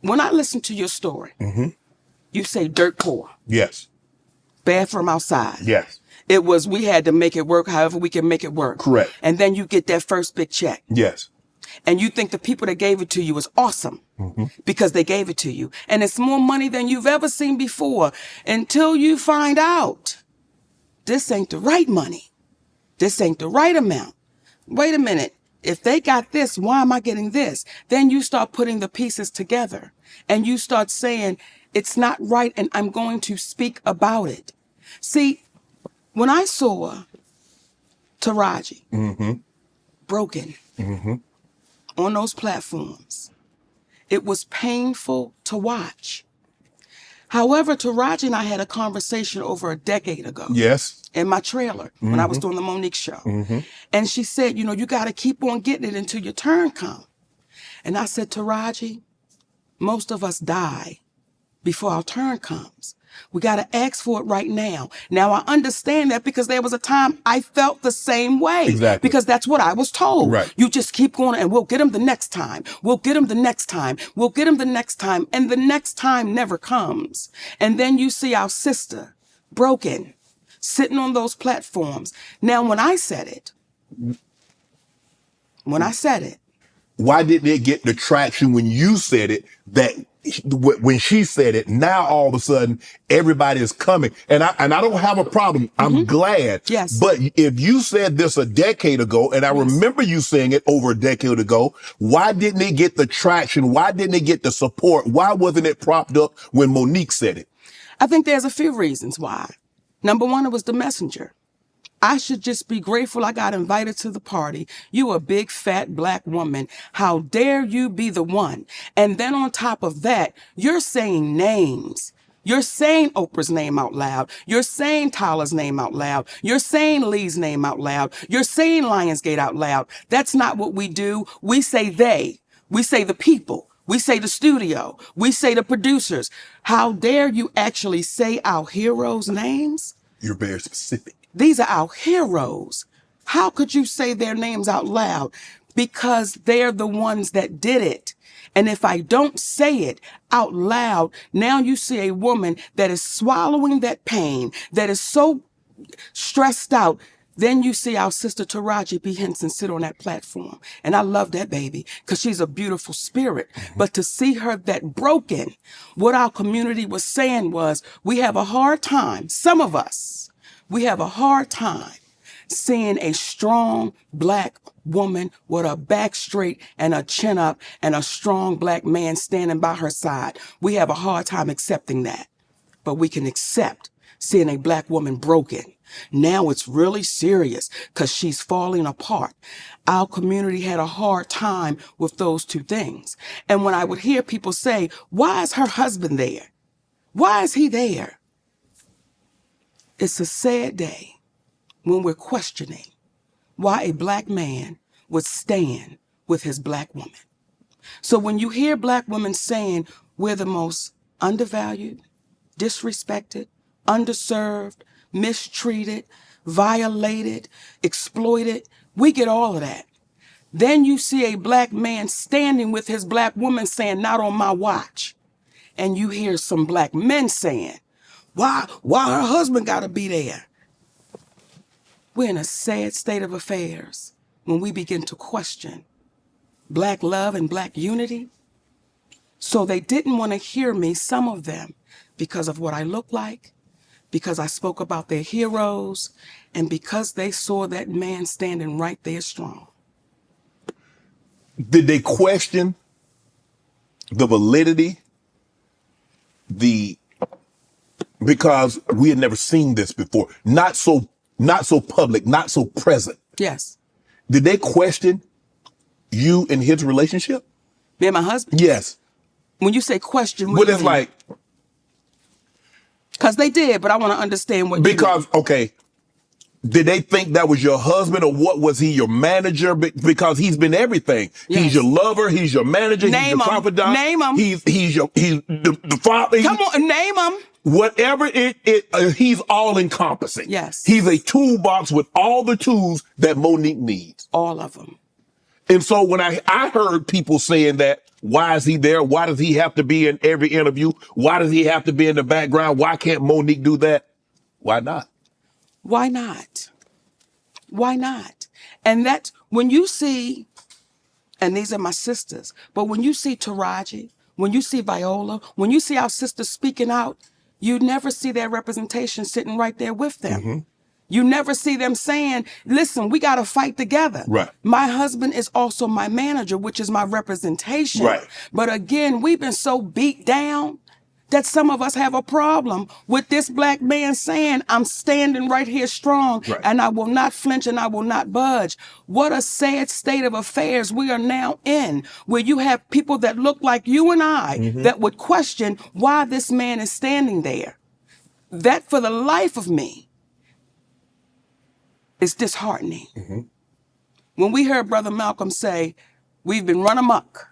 when I listen to your story, you say dirt poor. Yes. Bathroom outside. Yes. It was, we had to make it work however we can make it work. Correct. And then you get that first big check. Yes. And you think the people that gave it to you is awesome because they gave it to you. And it's more money than you've ever seen before until you find out this ain't the right money. This ain't the right amount. Wait a minute. If they got this, why am I getting this? Then you start putting the pieces together and you start saying, it's not right and I'm going to speak about it. See, when I saw Taraji broken on those platforms, it was painful to watch. However, Taraji and I had a conversation over a decade ago. Yes. In my trailer when I was doing the Monique show. And she said, you know, you got to keep on getting it until your turn comes. And I said, Taraji, most of us die before our turn comes. We got to ask for it right now. Now, I understand that because there was a time I felt the same way. Exactly. Because that's what I was told. Right. You just keep going and we'll get him the next time. We'll get him the next time. We'll get him the next time. And the next time never comes. And then you see our sister broken, sitting on those platforms. Now, when I said it, why didn't it get the traction when you said it that when she said it, now all of a sudden everybody is coming. And I don't have a problem. I'm glad. Yes. But if you said this a decade ago, and I remember you saying it over a decade ago, why didn't it get the traction? Why didn't it get the support? Why wasn't it propped up when Monique said it? I think there's a few reasons why. Number one, it was the messenger. I should just be grateful I got invited to the party. You a big, fat, black woman. How dare you be the one? And then on top of that, you're saying names. You're saying Oprah's name out loud. You're saying Tyler's name out loud. You're saying Lee's name out loud. You're saying Lionsgate out loud. That's not what we do. We say they. We say the people. We say the studio. We say the producers. How dare you actually say our heroes' names? You're very specific. These are our heroes. How could you say their names out loud? Because they're the ones that did it. And if I don't say it out loud, now you see a woman that is swallowing that pain, that is so stressed out. Then you see our sister Taraji P. Henson sit on that platform. And I love that baby because she's a beautiful spirit. But to see her that broken, what our community was saying was, we have a hard time, some of us, we have a hard time seeing a strong black woman with her back straight and a chin up and a strong black man standing by her side. We have a hard time accepting that. But we can accept seeing a black woman broken. Now it's really serious because she's falling apart. Our community had a hard time with those two things. And when I would hear people say, why is her husband there? Why is he there? It's a sad day when we're questioning why a black man would stand with his black woman. So when you hear black women saying we're the most undervalued, disrespected, underserved, mistreated, violated, exploited, we get all of that. Then you see a black man standing with his black woman saying, not on my watch. And you hear some black men saying, why her husband gotta be there? We're in a sad state of affairs when we begin to question black love and black unity. So they didn't want to hear me, some of them, because of what I look like, because I spoke about their heroes, and because they saw that man standing right there strong. Did they question the validity, because we had never seen this before, not so public, not so present. Yes. Did they question you and his relationship? Me and my husband? Yes. When you say question, what But do you it's mean? like, because they did, but I want to understand what because, okay, did they think that was your husband, or what was he, your manager? Because he's been everything. Yes. He's your lover, he's your manager, Name he's your him. confidant. Name him. He's the father. Come on, name him. Whatever he's all encompassing. Yes. He's a toolbox with all the tools that Monique needs. All of them. And so when I heard people saying that, why is he there? Why does he have to be in every interview? Why does he have to be in the background? Why can't Monique do that? Why not? Why not? Why not? And that's when you see, and these are my sisters, but when you see Taraji, when you see Viola, when you see our sisters speaking out, you never see their representation sitting right there with them. Mm-hmm. You never see them saying, listen, we got to fight together. Right. My husband is also my manager, which is my representation. Right. But again, we've been so beat down that some of us have a problem with this black man saying, I'm standing right here strong, right, and I will not flinch and I will not budge. What a sad state of affairs we are now in, where you have people that look like you and I mm-hmm. that would question why this man is standing there. That, for the life of me, is disheartening. Mm-hmm. When we heard Brother Malcolm say, we've been run amok,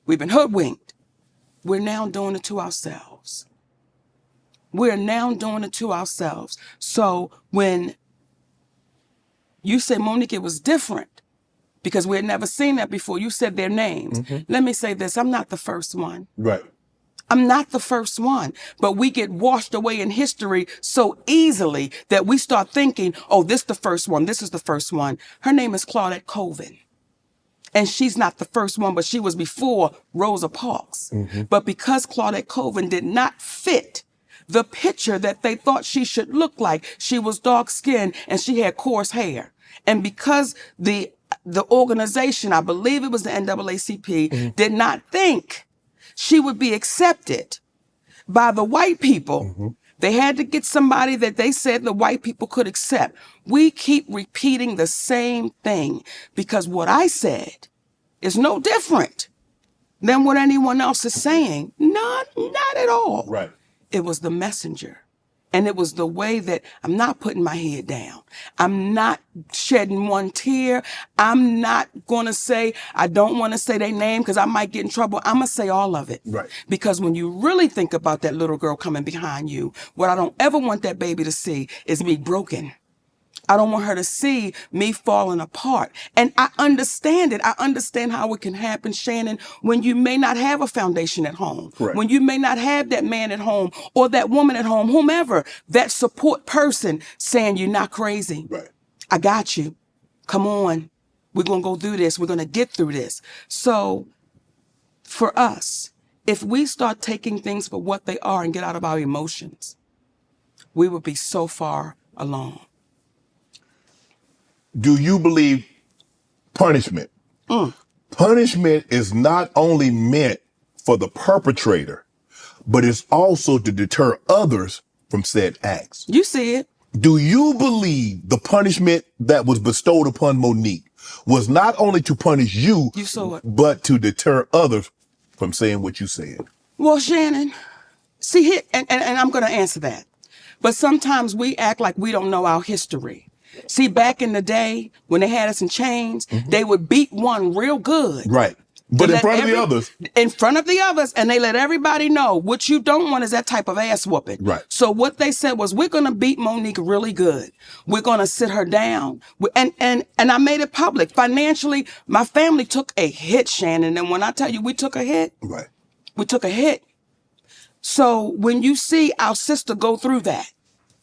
we've been hoodwinked, we're now doing it to ourselves. We're now doing it to ourselves. So when you say, Monique, it was different because we had never seen that before, you said their names. Mm-hmm. Let me say this, I'm not the first one. Right. I'm not the first one, but we get washed away in history so easily that we start thinking, oh, this is the first one. This is the first one. Her name is Claudette Colvin. And she's not the first one, but she was before Rosa Parks. Mm-hmm. But because Claudette Colvin did not fit the picture that they thought she should look like, she was dark skinned and she had coarse hair. And because the organization, I believe it was the NAACP, mm-hmm. did not think she would be accepted by the white people. Mm-hmm. They had to get somebody that they said the white people could accept. We keep repeating the same thing because what I said is no different than what anyone else is saying. Not at all. Right. It was the messenger. And it was the way that I'm not putting my head down. I'm not shedding one tear. I'm not going to say, I don't want to say their name because I might get in trouble. I'm going to say all of it. Right. Because when you really think about that little girl coming behind you, what I don't ever want that baby to see is me broken. I don't want her to see me falling apart. And I understand it. I understand how it can happen, Shannon, when you may not have a foundation at home. Correct. When you may not have that man at home or that woman at home, whomever, that support person saying, you're not crazy. Right. I got you. Come on. We're going to go through this. We're going to get through this. So for us, if we start taking things for what they are and get out of our emotions, we would be so far along. Do you believe punishment? Punishment is not only meant for the perpetrator, but it's also to deter others from said acts. You see it. Do you believe the punishment that was bestowed upon Monique was not only to punish you, saw it, but to deter others from saying what you said? Well, Shannon, see here, and I'm going to answer that. But sometimes we act like we don't know our history. See, back in the day when they had us in chains, mm-hmm. they would beat one real good. Right. But in front of the others. In front of the others, and they let everybody know what you don't want is that type of ass whooping. Right. So what they said was, we're going to beat Monique really good. We're going to sit her down. And I made it public. Financially, my family took a hit, Shannon. And when I tell you we took a hit, right, we took a hit. So when you see our sister go through that,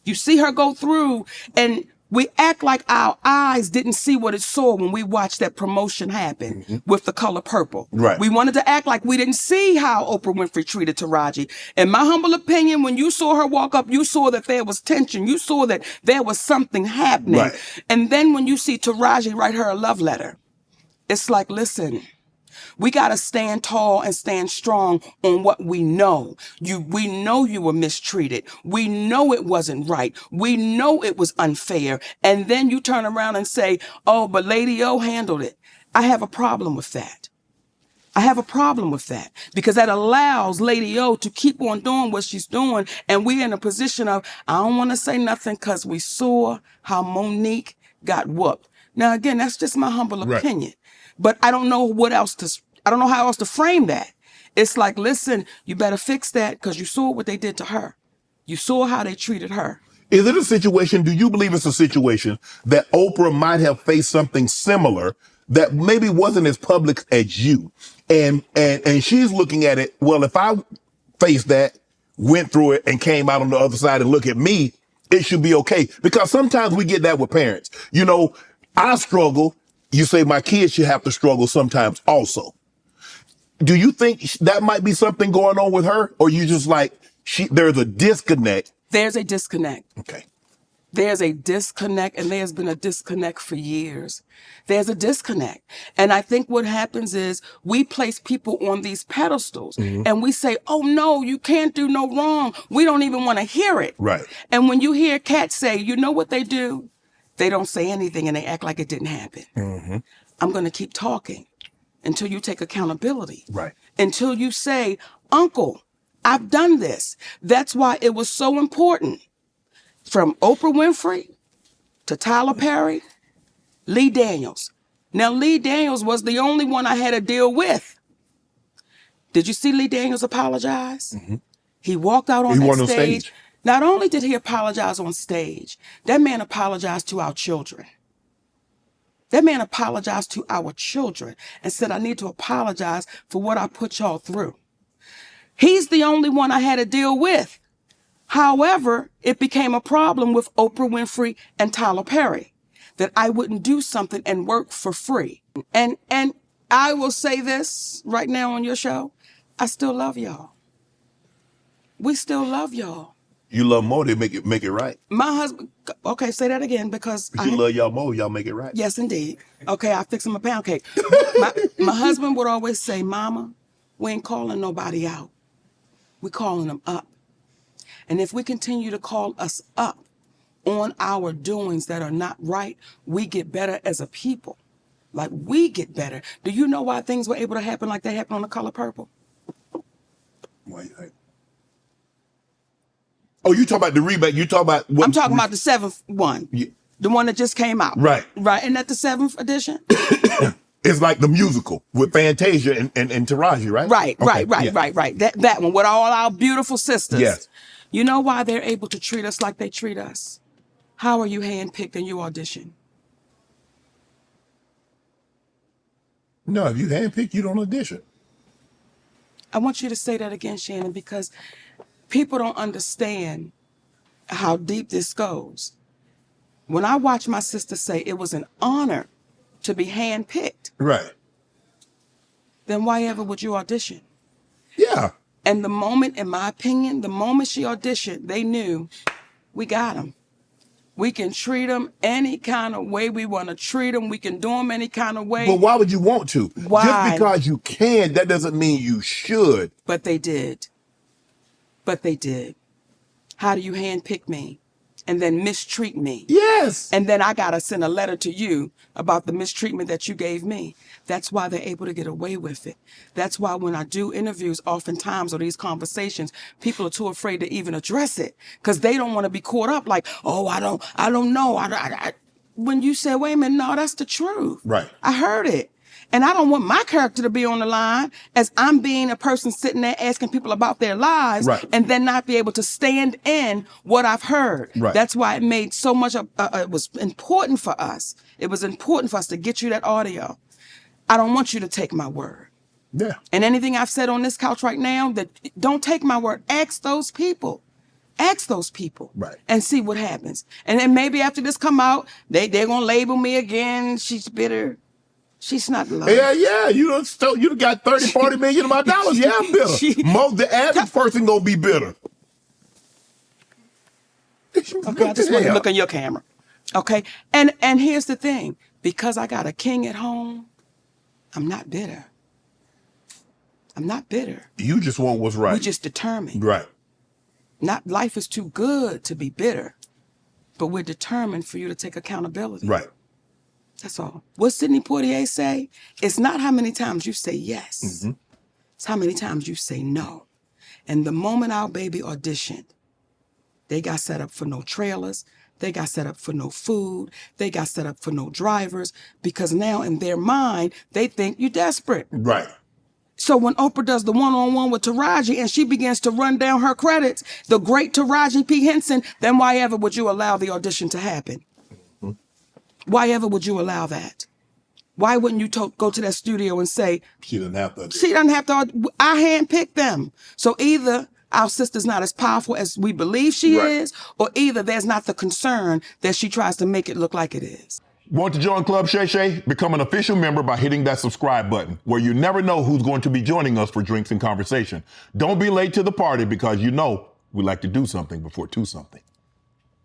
you see her go through, and we act like our eyes didn't see what it saw when we watched that promotion happen mm-hmm. with The Color Purple. Right. We wanted to act like we didn't see how Oprah Winfrey treated Taraji. In my humble opinion, when you saw her walk up, you saw that there was tension. You saw that there was something happening. Right. And then when you see Taraji write her a love letter, it's like, listen, we got to stand tall and stand strong on what we know. We know you were mistreated. We know it wasn't right. We know it was unfair. And then you turn around and say, oh, but Lady O handled it. I have a problem with that. I have a problem with that because that allows Lady O to keep on doing what she's doing. And we're in a position of, I don't want to say nothing because we saw how Monique got whooped. Now, again, that's just my humble opinion. But I don't know I don't know how else to frame that. It's like, listen, you better fix that because you saw what they did to her. You saw how they treated her. Is it a situation, do you believe it's a situation that Oprah might have faced something similar that maybe wasn't as public as you. And she's looking at it, well, if I faced that, went through it, and came out on the other side and look at me, it should be okay. Because sometimes we get that with parents. You know, I struggle. You say my kids should have to struggle sometimes also. Do you think that might be something going on with her? Or you just like, there's a disconnect? There's a disconnect. Okay. There's a disconnect, and there's been a disconnect for years. There's a disconnect. And I think what happens is we place people on these pedestals and we say, oh no, you can't do no wrong. We don't even want to hear it. Right. And when you hear cats say, you know what they do? They don't say anything and they act like it didn't happen. I'm going to keep talking until you take accountability. Right. Until you say, Uncle, I've done this. That's why it was so important. From Oprah Winfrey to Tyler Perry, Lee Daniels. Now, Lee Daniels was the only one I had to deal with. Did you see Lee Daniels apologize? He walked out on that stage. Not only did he apologize on stage, that man apologized to our children. That man apologized to our children and said, I need to apologize for what I put y'all through. He's the only one I had to deal with. However, it became a problem with Oprah Winfrey and Tyler Perry that I wouldn't do something and work for free. And I will say this right now on your show. I still love y'all. We still love y'all. You love more, they make it right. My husband, okay, say that again because you love y'all more, y'all make it right. Yes, indeed. Okay, I fix him a pound cake. my husband would always say, Mama, we ain't calling nobody out. We calling them up. And if we continue to call us up on our doings that are not right, we get better as a people. Like, we get better. Do you know why things were able to happen like they happened on The Color Purple? Why you think? Oh, you talk about the rebate. You talk about what? I'm talking about the 7th one. Yeah. The one that just came out. Right. Right. Isn't that the 7th edition? It's like the musical with Fantasia and Taraji, right? Right, okay. right. That one with all our beautiful sisters. Yes. You know why they're able to treat us like they treat us? How are you handpicked and you audition? No, if you handpicked, you don't audition. I want you to say that again, Shannon, because people don't understand how deep this goes. When I watch my sister say it was an honor to be handpicked, right? Then why ever would you audition? Yeah. And the moment, in my opinion, the moment she auditioned, they knew we got them. We can treat them any kind of way we want to treat them. We can do them any kind of way. But why would you want to? Why? Just because you can, that doesn't mean you should. But they did. But they did. How do you handpick me and then mistreat me? Yes. And then I got to send a letter to you about the mistreatment that you gave me. That's why they're able to get away with it. That's why when I do interviews, oftentimes, or these conversations, people are too afraid to even address it because they don't want to be caught up like, oh, I don't know. When you say, wait a minute, no, that's the truth. Right. I heard it. And I don't want my character to be on the line as I'm being a person sitting there asking people about their lives, right, and then not be able to stand in what I've heard. Right. That's why it made so much, it was important for us. It was important for us to get you that audio. I don't want you to take my word. Yeah. And anything I've said on this couch right now, that don't take my word. Ask those people. Ask those people. Right. And see what happens. And then maybe after this come out, they're going to label me again. She's bitter. She's not loved. Yeah. You done got 30, 40 million of my dollars. Yeah, I'm bitter. The average person gonna be bitter. Okay, I just want to look in your camera. Okay. And here's the thing. Because I got a king at home, I'm not bitter. I'm not bitter. You just want what's right. We just determined. Right. Not life is too good to be bitter, but we're determined for you to take accountability. Right. That's all. What Sidney Poitier say? It's not how many times you say yes. Mm-hmm. It's how many times you say no. And the moment our baby auditioned, they got set up for no trailers. They got set up for no food. They got set up for no drivers because now in their mind, they think you're desperate. Right. So when Oprah does the one-on-one with Taraji and she begins to run down her credits, the great Taraji P. Henson, then why ever would you allow the audition to happen? Why ever would you allow that? Why wouldn't you go to that studio and say, She doesn't have to. she doesn't have to, I handpicked them. So either our sister's not as powerful as we believe she is, or either there's not the concern that she tries to make it look like it is. Want to join Club Shay Shay? Become an official member by hitting that subscribe button, where you never know who's going to be joining us for drinks and conversation. Don't be late to the party, because you know we like to do something before two something.